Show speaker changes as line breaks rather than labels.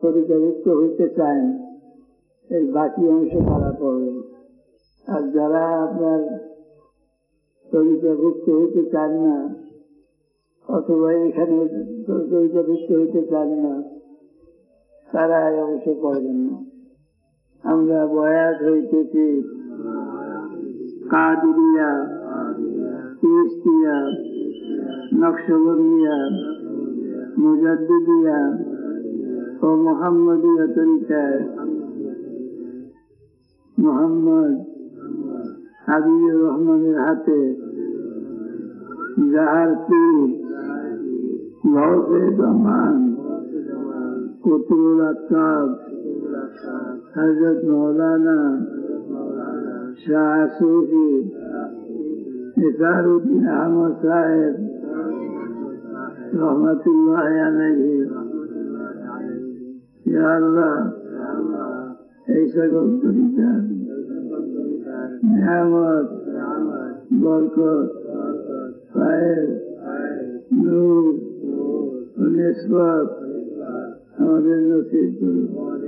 তরিকাভুক্ত হইতে চান, এর বাকি অংশ তারা পড়বেন। আর যারা আপনার তরিকাভুক্ত হইতে চান না, অথবা এখানে তরিকাভুক্ত হইতে চান না, তারা এই অংশ পড়বেন না। আমরা বয়াত হইতেছি কাদিরিয়া, চিশতিয়া, নকশবন্দিয়া, মুজাদ্দিদিয়া ও মুহাম্মদিয়া তরিকায় মুহাম্মদ হাবিবুর রহমানের হাতে যাহার পীর গৌসে জামান কুতুবুল আকতাব হযরত মাওলানা শাহ সুফি নিসারউদ্দিন আহমদ সাহেব রহমতুল্লাহ আলাইহি, ইয়া আল্লাহ এই সকল তরিকার নিয়ামত, বরকত, ফায়েজ, নূর ও নিসবত আমাদের নসিব করুন।